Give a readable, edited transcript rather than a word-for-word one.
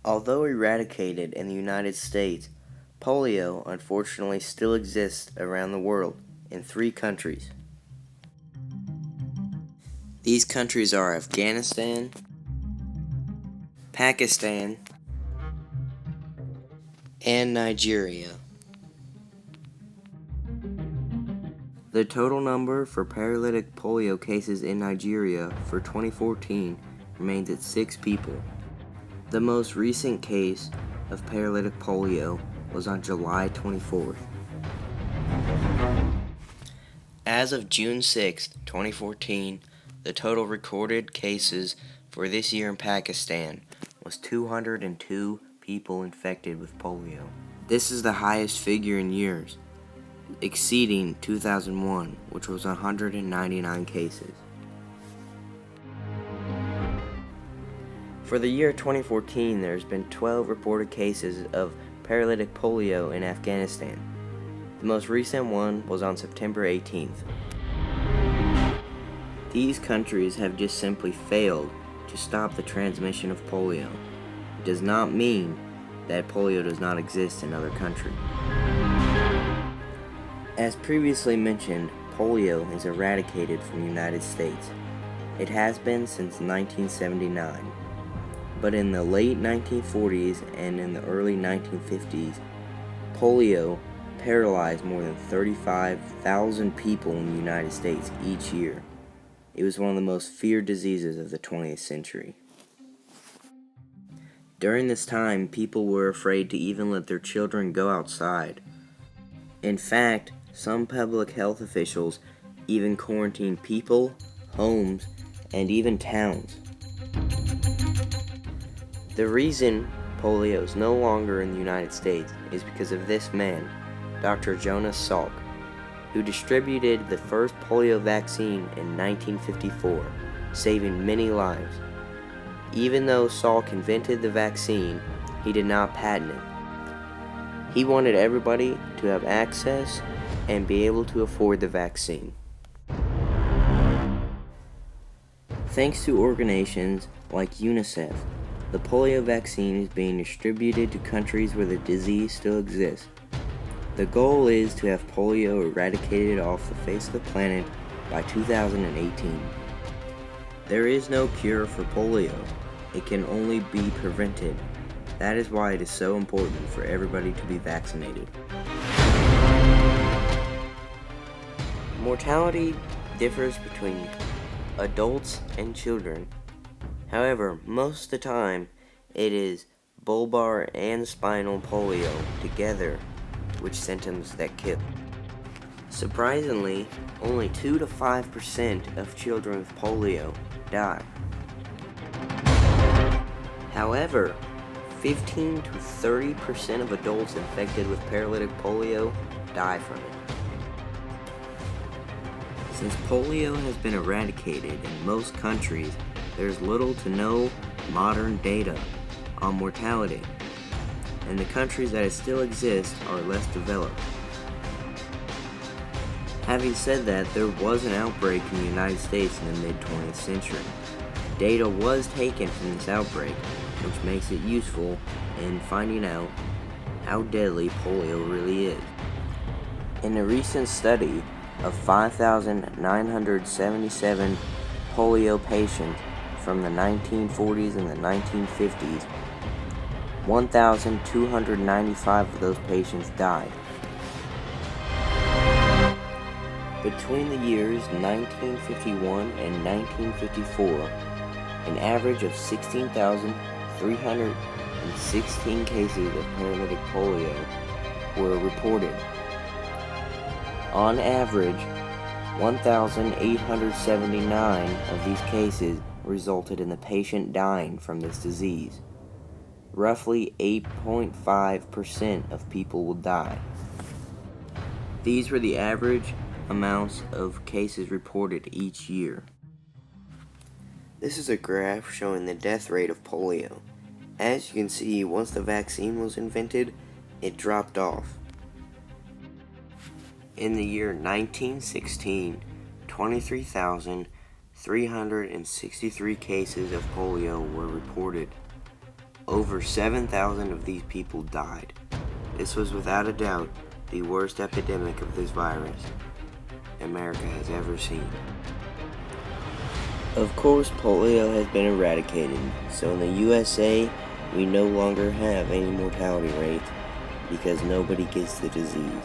Although eradicated in the United States, polio unfortunately still exists around the world in 3 countries. These countries are Afghanistan, Pakistan, and Nigeria. The total number for paralytic polio cases in Nigeria for 2014 remains at 6 people. The most recent case of paralytic polio was on July 24th. As of June 6, 2014, the total recorded cases for this year in Pakistan was 202 people infected with polio. This is the highest figure in years, exceeding 2001, which was 199 cases. For the year 2014, there has been 12 reported cases of paralytic polio in Afghanistan. The most recent one was on September 18th. These countries have just simply failed to stop the transmission of polio. It does not mean that polio does not exist in other countries. As previously mentioned, polio is eradicated from the United States. It has been since 1979. But in the late 1940s and in the early 1950s, polio paralyzed more than 35,000 people in the United States each year. It was one of the most feared diseases of the 20th century. During this time, people were afraid to even let their children go outside. In fact, some public health officials even quarantined people, homes, and even towns. The reason polio is no longer in the United States is because of this man, Dr. Jonas Salk, who distributed the first polio vaccine in 1954, saving many lives. Even though Salk invented the vaccine, he did not patent it. He wanted everybody to have access and be able to afford the vaccine. Thanks to organizations like UNICEF, the polio vaccine is being distributed to countries where the disease still exists. The goal is to have polio eradicated off the face of the planet by 2018. There is no cure for polio. It can only be prevented. That is why it is so important for everybody to be vaccinated. Mortality differs between adults and children. However, most of the time, it is bulbar and spinal polio together, which symptoms that kill. Surprisingly, only 2 to 5% of children with polio die. However, 15 to 30% of adults infected with paralytic polio die from it. Since polio has been eradicated in most countries, there's little to no modern data on mortality, and the countries that it still exists are less developed. Having said that, there was an outbreak in the United States in the mid-20th century. Data was taken from this outbreak, which makes it useful in finding out how deadly polio really is. In a recent study of 5,977 polio patients from the 1940s and the 1950s, 1,295 of those patients died. Between the years 1951 and 1954, an average of 16,316 cases of paralytic polio were reported. On average, 1,879 of these cases resulted in the patient dying from this disease. Roughly 8.5% of people will die. These were the average amounts of cases reported each year. This is a graph showing the death rate of polio. As you can see, once the vaccine was invented, it dropped off. In the year 1916, 23,363 cases of polio were reported. Over 7,000 of these people died. This was without a doubt the worst epidemic of this virus America has ever seen. Of course, polio has been eradicated, so in the USA, we no longer have any mortality rates because nobody gets the disease.